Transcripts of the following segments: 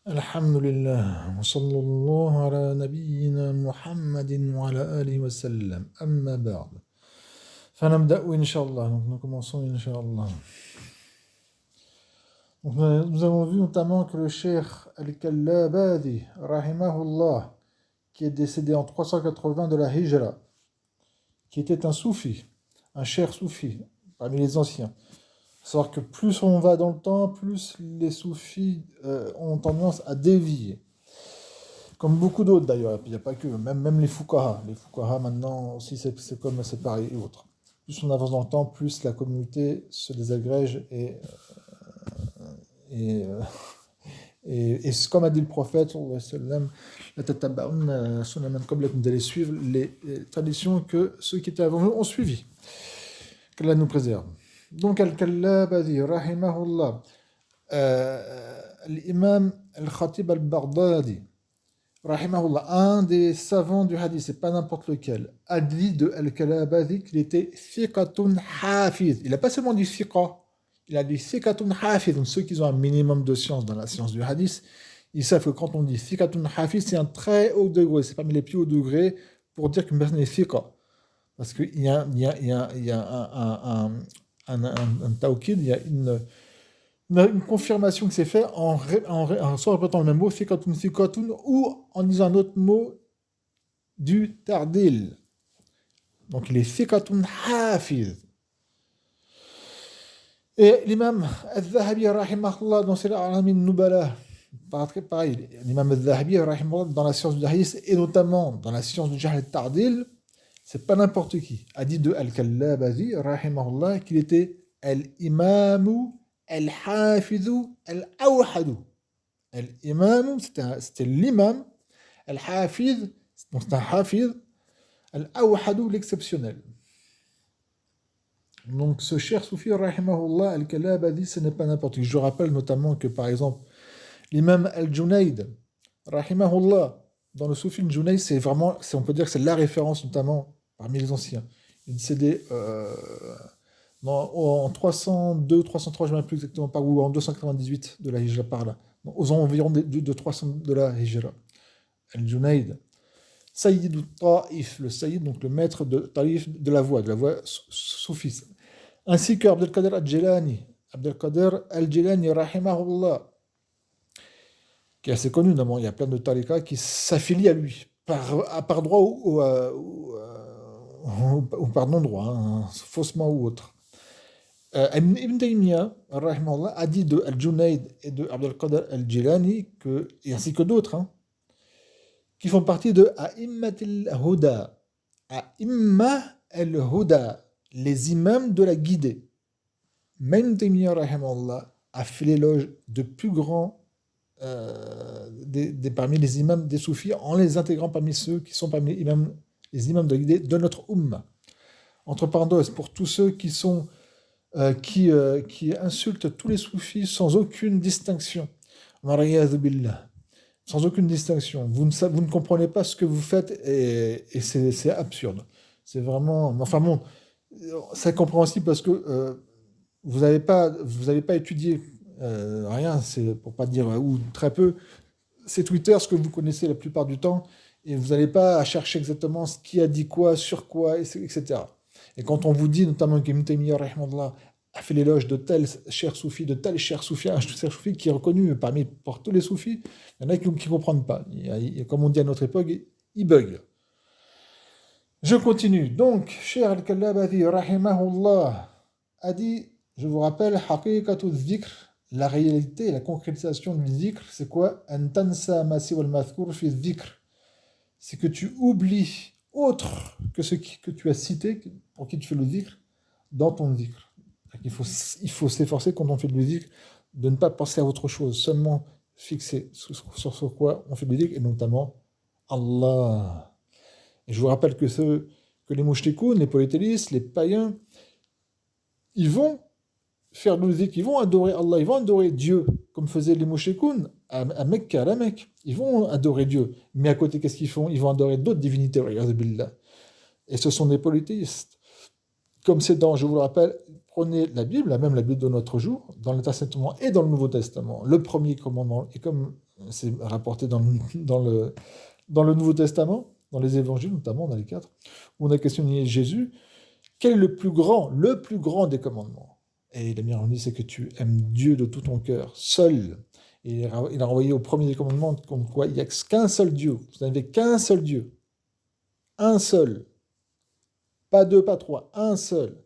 الحمد لله وصلى الله على نبينا محمد وعلى آله وسلم أما بعد فنبدأ إن شاء الله. Donc nous commençons إن شاء الله. Donc nous avons vu notamment que le cheikh Al-Kallabadi rahimahullah, qui est décédé en 380 de la Hijra, qui était un soufi, un cheikh soufi parmi les anciens. Savoir que plus on va dans le temps, plus les soufis ont tendance à dévier. Comme beaucoup d'autres d'ailleurs, il n'y a pas que, même les fuqaha. Les fuqaha maintenant aussi c'est pareil et autres. Plus on avance dans le temps, plus la communauté se désagrège et, euh, et comme a dit le prophète, vous allez suivre les traditions que ceux qui étaient avant nous ont suivies. Qu'Allah nous préserve. Donc, Al-Kallabadi, rahimahullah, l'imam Al-Khatib Al-Baghdadi, rahimahullah, un des savants du hadith, c'est pas n'importe lequel, a dit de Al-Kallabadi qu'il était thiqatun hafiz. Il n'a pas seulement dit thiqa, il a dit thiqatun hafiz. Donc, ceux qui ont un minimum de science dans la science du hadith, ils savent que quand on dit thiqatun hafiz, c'est un très haut degré, c'est parmi les plus hauts degrés pour dire qu'une personne est thiqa. Parce qu'il y a un tawkid, il y a une confirmation qui s'est faite soit en répétant le même mot, fikatun, ou en disant un autre mot du tardil. Donc il est fikatun hafiz. Et l'imam al-Zahabi, rahimahullah, dans ses Alamin Nubala, pareil, l'imam al-Zahabi, rahimahullah, dans la science du hadith, et notamment dans la science du jahl al-tardil, c'est pas n'importe qui, a dit de Al-Kallabadi, rahimahullah, qu'il était al-imamu, al-hafizu, al-awhadu. Al-imamu, c'était l'imam, al-hafiz, donc c'est un hafiz, al-awhadu, l'exceptionnel. Donc ce cher soufi, rahimahullah, Al-Kallabadi, ce n'est pas n'importe qui. Je rappelle notamment que, par exemple, l'imam Al-Junayd, rahimahullah, dans le soufi Al-Junayd, c'est vraiment, on peut dire que c'est la référence notamment parmi les anciens. Il est décédé en 302, 303, je ne sais plus exactement pas, ou en 298 de la Hijra par là, aux environs de 300 de la Hijra. Al-Junayd, Sayyid al-Ta'if, le Sayyid, donc le maître de Ta'if, de la voix soufiste. Ainsi que Abdelkader al-Jilani, Abdelkader al-Jilani, rahimahullah, qui est assez connu, notamment, il y a plein de tariqas qui s'affilient à lui, par droit ou par non-droit, hein, faussement ou autre. Ibn Taymiyyah, rahimahullah, a dit de Al-Junayd et de Abdelkader al-Jilani, et ainsi que d'autres, hein, qui font partie de A'immat al-Huda. A'imma al-Huda, les imams de la guidée. Ibn Taymiyyah, rahimahullah, a fait l'éloge de plus grands parmi les imams des soufis en les intégrant parmi ceux qui sont parmi les imams de la guidée de notre Ummah. Entre parenthèses, pour tous ceux qui insultent tous les soufis sans aucune distinction. Sans aucune distinction. Vous ne comprenez pas ce que vous faites et c'est absurde. C'est vraiment... Enfin bon, c'est compréhensible parce que vous n'avez pas étudié rien, c'est pour pas dire ou très peu. C'est Twitter, ce que vous connaissez la plupart du temps, et vous n'allez pas chercher exactement ce qui a dit quoi, sur quoi, etc. Et quand on vous dit, notamment qu'Ibn Taymiyyah, rahimahullah, a fait l'éloge de tel cher soufi, de tel cher soufi, un cher soufi qui est reconnu par tous les soufis, il y en a qui ne comprennent pas. Comme on dit à notre époque, ils bug. Je continue. Donc, cher Al-Kallabadi, rahimahullah, a dit, je vous rappelle, haqiqatu dhikr, la réalité, la concrétisation du dhikr, c'est quoi? An tansa ma siwa al-madhkur fi dhikr. C'est que tu oublies autre que ce que tu as cité, pour qui tu fais le dhikr, dans ton dhikr. Il faut s'efforcer quand on fait le dhikr de ne pas penser à autre chose, seulement fixer sur quoi on fait le dhikr, et notamment Allah. Et je vous rappelle que les mouchtikoun, les polythéistes, les païens, ils vont faire le dhikr, ils vont adorer Allah, ils vont adorer Dieu, comme faisaient les mouchtikoun à Mecca, à la Mecque. Ils vont adorer Dieu. Mais à côté, qu'est-ce qu'ils font? Ils vont adorer d'autres divinités, et ce sont des polythéistes. Comme c'est dans, je vous le rappelle, prenez la Bible, même la Bible de notre jour, dans l'Ancien Testament et dans le Nouveau Testament, le premier commandement, et comme c'est rapporté dans le Nouveau Testament, dans les évangiles notamment, dans les quatre, où on a questionné Jésus, quel est le plus grand des commandements? Et il a bien dit, c'est que tu aimes Dieu de tout ton cœur, seul. Et il a renvoyé au premier des commandements, comme quoi il n'y a qu'un seul Dieu. Vous n'avez qu'un seul Dieu. Un seul. Pas deux, pas trois. Un seul.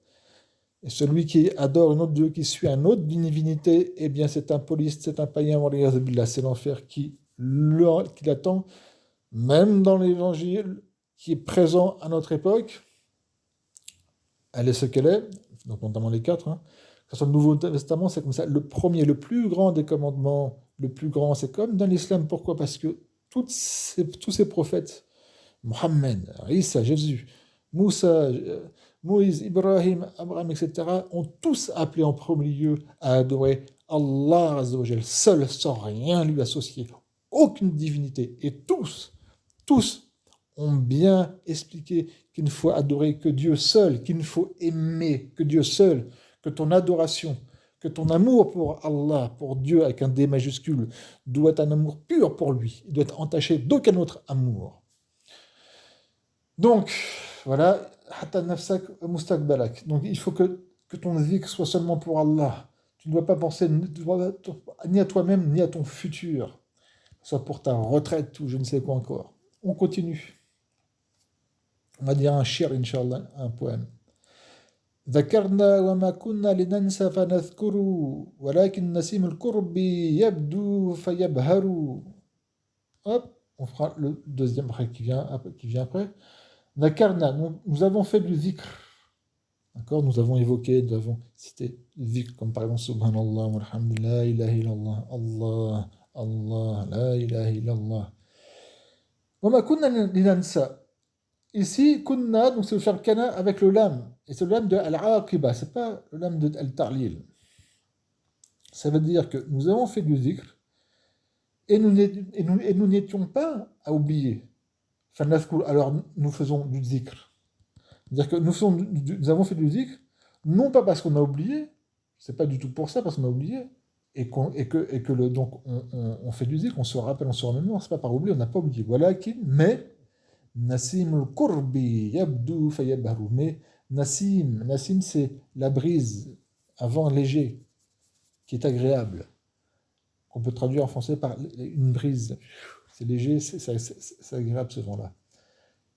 Et celui qui adore un autre Dieu, qui suit un autre divinité, eh bien c'est un polythéiste, c'est un païen, c'est l'enfer qui l'attend, même dans l'évangile, qui est présent à notre époque. Elle est ce qu'elle est, donc notamment les quatre, hein. Que ce soit le Nouveau Testament, c'est comme ça. Le premier, le plus grand des commandements, le plus grand, c'est comme dans l'islam. Pourquoi? Parce que tous ces prophètes, Mohammed, Isa, Jésus, Moussa, Moïse, Ibrahim, Abraham, etc., ont tous appelé en premier lieu à adorer Allah Azzawajal, seul, sans rien lui associer, aucune divinité. Et tous ont bien expliqué qu'il ne faut adorer que Dieu seul, qu'il ne faut aimer que Dieu seul, que ton adoration, que ton amour pour Allah, pour Dieu avec un D majuscule, doit être un amour pur pour lui, il doit être entaché d'aucun autre amour. Donc, voilà, hatta nafsak mustaqbalak. Donc, il faut que ton zikr soit seulement pour Allah. Tu ne dois pas penser ni à toi-même, ni à ton futur, soit pour ta retraite ou je ne sais quoi encore. On continue. On va dire un shir, Inch'Allah, un poème. ذكرنا وما كنا لننسى فنذكر ولكن نسيم القرب يبدو فيبهر. Hop, on fera le deuxième qui vient après. Dhakarna, nous avons fait du zikr. D'accord, nous avons évoqué, nous avons cité le zikr, comme par exemple Subhanallah, walhamdulillah, la ilaha illallah, Allah, Allah, la ilaha illallah. وما كنا لننسى. Ici, kunna, donc c'est le verbe kana avec le lam. Et c'est le lam de al-aqiba, c'est pas le lam de al-ta'lil. Ça veut dire que nous avons fait du zikr et nous n'étions pas à oublier. Alors nous faisons du zikr. C'est-à-dire que nous avons fait du zikr, non pas parce qu'on a oublié, c'est pas du tout pour ça, parce qu'on a oublié, donc on fait du zikr, on se rappelle, on se remémore, c'est pas par oubli, on n'a pas oublié. Voilà, mais Nassim al-Kurbi, yabdu fayabharu. Mais Nassim c'est la brise, un vent léger, qui est agréable, qu'on peut traduire en français par une brise. C'est léger, c'est agréable ce vent-là.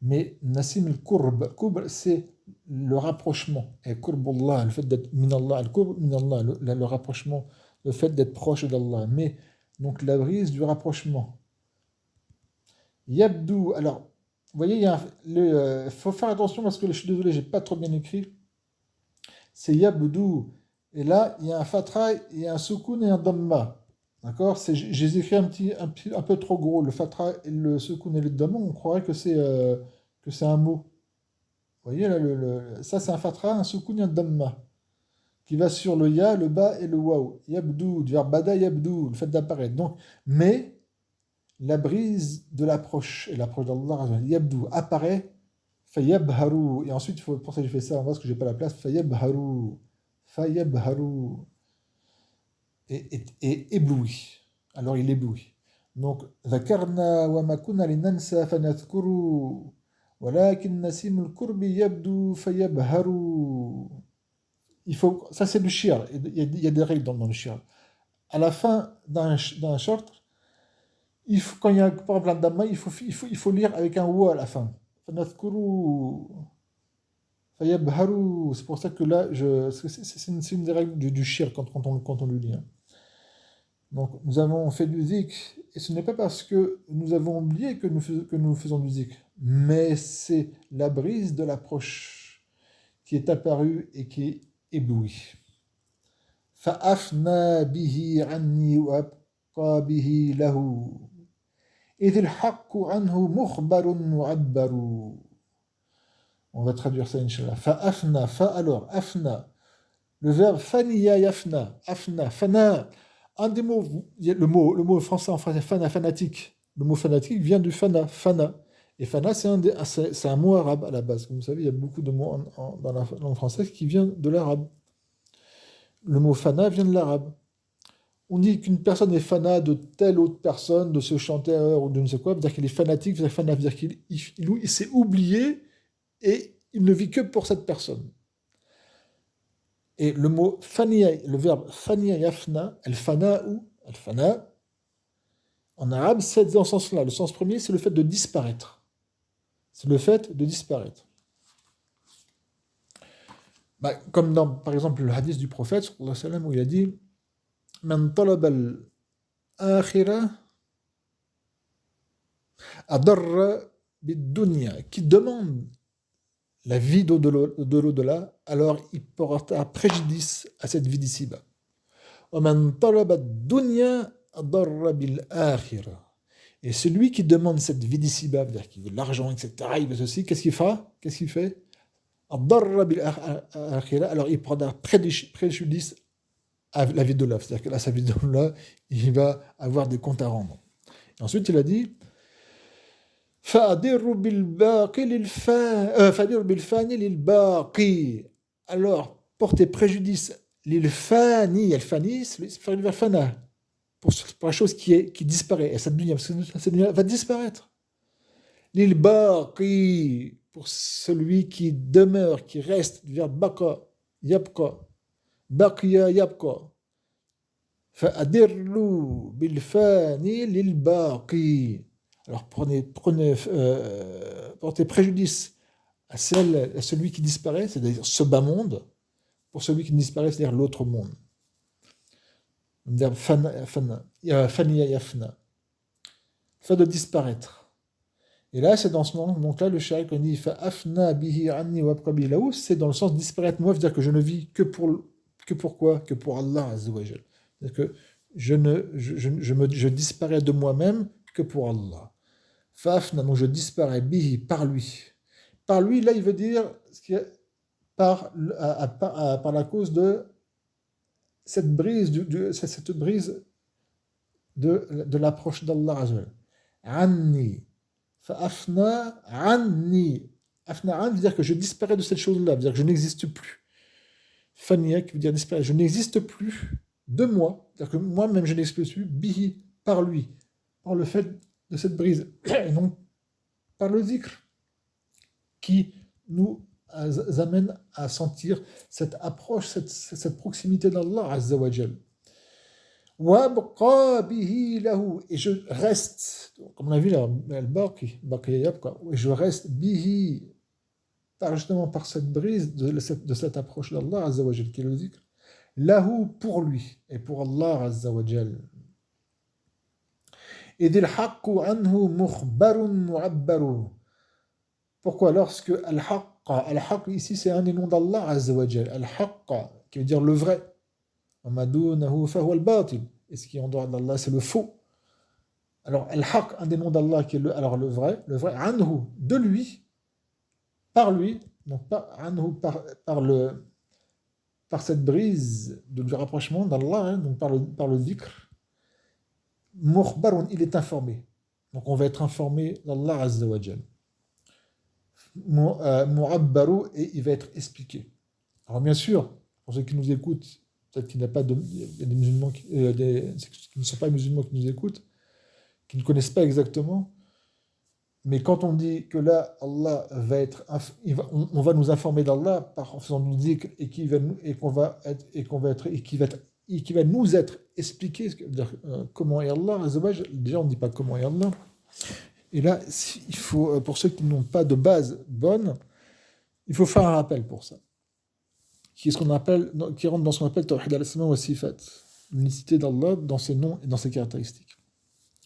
Mais Nassim al-Kurb, c'est le rapprochement. Et Kurbullah, le fait d'être minallah, le rapprochement, le fait d'être proche d'Allah. Mais donc la brise du rapprochement. Yabdu, alors, vous voyez, il faut faire attention parce que je suis désolé, j'ai pas trop bien écrit. C'est Yabdu. Et là, il y a un fatra, il y a un soukoun et un damma. D'accord? J'ai écrit un peu trop gros. Le fatra et le soukoun et le damma, on croirait que c'est un mot. Vous voyez, là, ça c'est un fatra, un soukoun et un damma. Qui va sur le ya, le ba et le waw. Yabdu, du verbe bada yabdu, le fait d'apparaître. Donc, mais la brise de l'approche, et l'approche d'Allah, yabdu, apparaît, fayabharu, et ensuite, il faut penser que j'ai fait ça, en vrai, parce que j'ai pas la place, fayabharu, et ébloui. Alors, il éblouit. Donc, ذكرنا وما كنا لننسى فنذكر ولكن نسيم القرب يبدو فيبهر. Ça c'est le shir, il y a des règles dans le shir. À la fin d'un short, quand il y a par exemple un damma, il faut lire avec un wa à la fin. Fanadhkuru fayabharu. C'est pour ça que là, c'est une des règles du shir quand on le lit. Hein. Donc, nous avons fait du zikr, et ce n'est pas parce que nous avons oublié que nous faisons du zikr, mais c'est la brise de l'approche qui est apparue et qui est éblouie. فأفنى به عني وأبقى به له إذ الحق عنه مخبر معبر. On va traduire ça, Inch'Allah. Fa'afna, alors, afna. Le verbe faniya yafna, afna, fana. Un des mots, le mot français en français, fana, fanatique. Le mot fanatique vient du fana. Et fana, c'est un mot arabe à la base. Comme vous savez, il y a beaucoup de mots dans la langue française qui viennent de l'arabe. Le mot fana vient de l'arabe. On dit qu'une personne est fana de telle autre personne, de ce chanteur ou de ne sais quoi, c'est-à-dire qu'il est fanatique, c'est-à-dire qu'il s'est oublié et il ne vit que pour cette personne. Et le mot fania, le verbe fania yafna, el fana, en arabe, c'est dans ce sens-là. Le sens premier, c'est le fait de disparaître. C'est le fait de disparaître. Comme dans, par exemple, le hadith du prophète, sallallahu alayhi wa sallam, où il a dit Man talaba al-akhira adarra bid-dunya, qui demande la vie de l'au-delà, alors il portera préjudice à cette vie d'ici-bas. وَمَنْ طَلَبَ الدُّنْيَا أَضَرَّ بِالْآخِرَةِ. Et celui qui demande cette vie d'ici-bas, c'est-à-dire qu'il veut de l'argent, etc., il veut ceci, qu'est-ce qu'il fera? Qu'est-ce qu'il fait? أَضَرَّ بِالْآخِرَةِ. Alors il prendra préjudice à la vie de l'autre. C'est-à-dire que là, sa vie de l'autre, il va avoir des comptes à rendre. Et ensuite, il a dit فَأَدِرُّ بِالْفَانِ لِلْبَاقِي. Alors, porter préjudice l'ilfani, el-fani, c'est faire du fana, pour la chose qui disparaît, et cette dunya, parce que cette dunya va disparaître. L'ilbaqi, pour celui qui demeure, qui reste, du verbe baqa, yabqa, baqiya, yabqa. Fa'adirlu bilfani lilbaqi. Alors portez préjudice à celui qui disparaît, c'est-à-dire ce bas monde, pour celui qui disparaît, c'est-à-dire l'autre monde. Le verbe faniya yafna. Fait de disparaître. Et là, c'est dans ce moment, donc là, le shaykh dit fa'afna bihi anni wa abqa bihi lahu, c'est dans le sens de disparaître. Moi, c'est-à-dire que je ne vis que pour quoi? Que pour Allah azza wa jal. C'est-à-dire que je disparais de moi-même que pour Allah. Fa'afna, donc je disparais bihi, par lui. Par lui, là, il veut dire par la cause de cette brise, de l'approche d'Allah azza wa jal. Anni. Fa'afna anni. Afna an veut dire que je disparais de cette chose-là, veut dire que je n'existe plus. Faniyak veut dire disparaître, je n'existe plus de moi, c'est-à-dire que moi-même je n'existe plus, bihi, par lui, par le fait de cette brise, et non par le zikr, qui nous amène à sentir cette approche, cette proximité d'Allah azza wa jal. Et je reste, comme on a vu là, et je reste bihi, justement par cette brise de cette approche d'Allah azza wa jal, qui est le zikr, lahu, pour lui, et pour Allah azza wa jal. Et dil haqqu anhu mukhbarun mu'abbaru. Pourquoi? Lorsque al-haqq ici c'est un des noms d'Allah azza wa jal, al-haqq qui veut dire le vrai. Et ce qui est en dehors d'Allah, c'est le faux. Alors, al-haq, un des noms d'Allah qui est le vrai, anhu, de lui, par lui, donc anhu, par cette brise du rapprochement d'Allah, donc par le dhikr, mukhbarun, il est informé. Donc, on va être informé d'Allah azza wa jal. Mu'abbaru, et il va être expliqué. Alors, bien sûr, pour ceux qui nous écoutent, peut-être qu'il n'y a pas il y a des musulmans qui ne sont pas musulmans qui nous écoutent, qui ne connaissent pas exactement. Mais quand on dit que là, Allah va être, on va nous informer d'Allah en faisant nous dire et qui va nous être expliqué comment est Allah. Déjà, on ne dit pas comment est Allah. Et là, il faut, pour ceux qui n'ont pas de base bonne, il faut faire un rappel pour ça. Qui rentre dans ce qu'on appelle Tawhid al-Asma wa Sifat, l'unicité d'Allah dans ses noms et dans ses caractéristiques.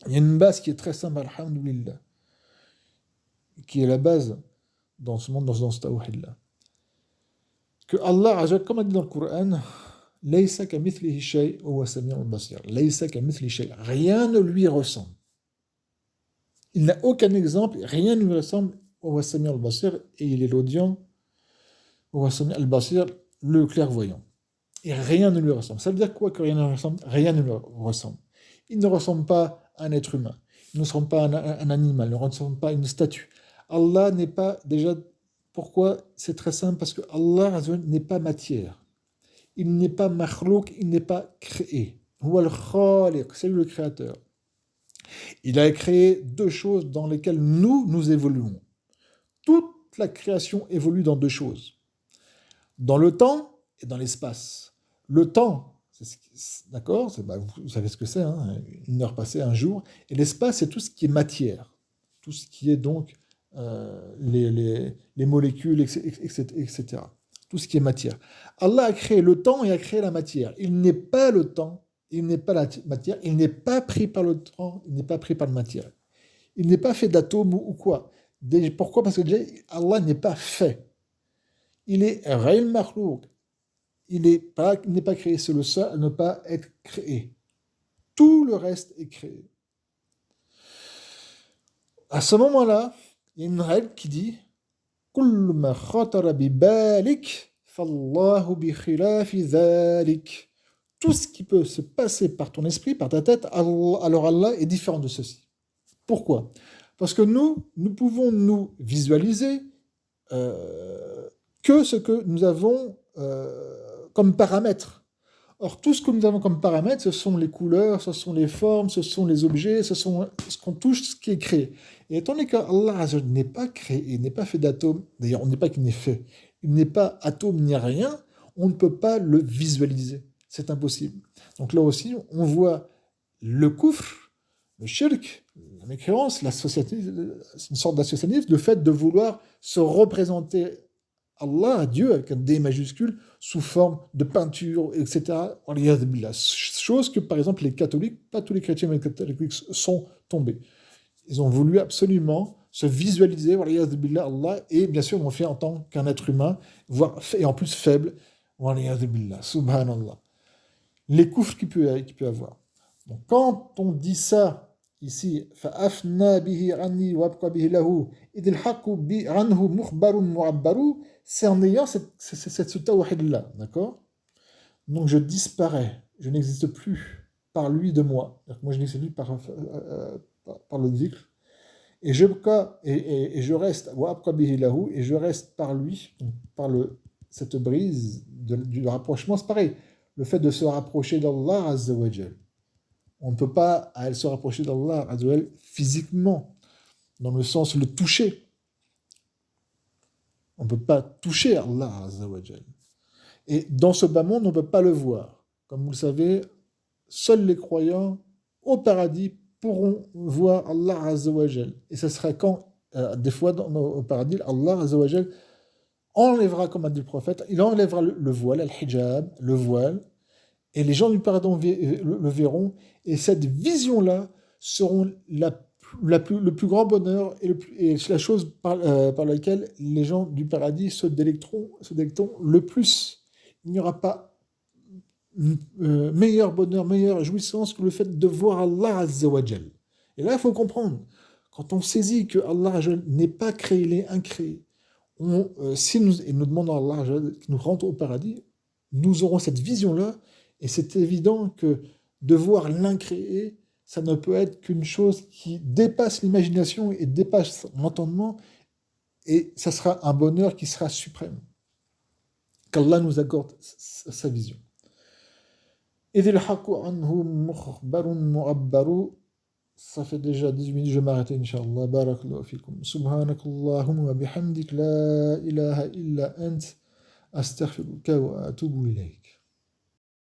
Il y a une base qui est très simple, alhamdulillah, qui est la base dans ce monde, dans ce Tawhid-là. Que Allah, comme on dit dans le Coran, Laysa kamithlihi shay wa huwa sami'ul basir. Laysa kamithlihi shay. Rien ne lui ressemble. Il n'a aucun exemple, rien ne lui ressemble, wa huwa sami'ul basir, et il est l'audient, wa huwa sami'ul basir, le clairvoyant. Et rien ne lui ressemble. Ça veut dire quoi que rien ne lui ressemble? Rien ne lui ressemble. Il ne ressemble pas à un être humain. Il ne ressemble pas à un animal. Il ne ressemble pas à une statue. Allah n'est pas déjà... Pourquoi? C'est très simple, parce que Allah n'est pas matière. Il n'est pas makhlouk, il n'est pas créé. Huwa al-khaliq, c'est lui le créateur. Il a créé deux choses dans lesquelles nous évoluons. Toute la création évolue dans deux choses. Dans le temps et dans l'espace. Le temps, d'accord, vous savez ce que c'est, hein, une heure passée, un jour. Et l'espace, c'est tout ce qui est matière. Tout ce qui est donc les molécules, etc. Tout ce qui est matière. Allah a créé le temps et a créé la matière. Il n'est pas le temps, il n'est pas la matière, il n'est pas pris par le temps, il n'est pas pris par la matière. Il n'est pas fait d'atomes ou quoi. Pourquoi? Parce que déjà, Allah n'est pas fait. Il est Ghayr Makhlouk. Il n'est pas créé, c'est le seul à ne pas être créé. Tout le reste est créé. À ce moment-là, il y a une règle qui dit كل ما خطر ببالك فالله بخلاف ذلك. Tout ce qui peut se passer par ton esprit, par ta tête, alors Allah est différent de ceci. Pourquoi? Parce que nous pouvons nous visualiser que ce que nous avons comme paramètres. Or, tout ce que nous avons comme paramètres, ce sont les couleurs, ce sont les formes, ce sont les objets, ce sont ce qu'on touche, ce qui est créé. Et étant donné qu'Allah n'est pas créé, il n'est pas fait d'atomes, d'ailleurs, on n'est pas qu'il n'est fait, il n'est pas atome ni rien, on ne peut pas le visualiser. C'est impossible. Donc là aussi, on voit le kufr, le shirk, la mécréance, l'associatisme, c'est une sorte d'associatisme, le fait de vouloir se représenter Allah, Dieu, avec un D majuscule, sous forme de peinture, etc. Chose que, par exemple, les catholiques, pas tous les chrétiens mais les catholiques sont tombés. Ils ont voulu absolument se visualiser, Allah, et bien sûr, on fait en tant qu'un être humain, voire, et en plus faible, subhanallah. Les kufrs qu'il peut avoir. Donc, quand on dit ça, ici, فَأَفْنَى بِهِ عَنِّي وَأَبْقَى بِهِ لَهُ إِذِ الْحَقُّ عَنْهُ مُخْبَرٌ مُعَبَّرٌ, c'est en ayant ce tawhid-là, d'accord? Donc je disparais, je n'existe plus par lui de moi. Moi je n'existe plus par le dhikr. Et je reste, وَأَبْقَى بِهِ لَهُ, et je reste par lui, donc par cette brise du rapprochement, c'est pareil. Le fait de se rapprocher d'Allah Azza wa Jal. On ne peut pas se rapprocher d'Allah Azza wa Jal physiquement, dans le sens le toucher. On ne peut pas toucher Allah Azza wa Jal. Et dans ce bas monde, on ne peut pas le voir. Comme vous le savez, seuls les croyants au paradis pourront voir Allah Azza wa Jal. Et ce sera quand, des fois au paradis, Allah Azza wa Jal enlèvera, comme a dit le prophète, il enlèvera le voile, le-hijab, le voile, et les gens du paradis le verront, et cette vision-là seront le plus grand bonheur et la chose par laquelle les gens du paradis se délecteront le plus. Il n'y aura pas meilleur bonheur, meilleure jouissance que le fait de voir Allah Azza wa Jal. Et là, il faut comprendre, quand on saisit que Allah n'est pas créé, il est incréé, si nous demandons à Allah qui nous rentre au paradis, nous aurons cette vision-là, et c'est évident que de voir l'incréé, ça ne peut être qu'une chose qui dépasse l'imagination et dépasse l'entendement, et ça sera un bonheur qui sera suprême. Qu'Allah nous accorde sa vision. Ça fait déjà 18 minutes, je vais m'arrêter, Inch'Allah. Barakallahu fikum. Subhanakallahumma wa bihamdik, la ilaha illa ant, astaghfiruka wa atubu ilayk.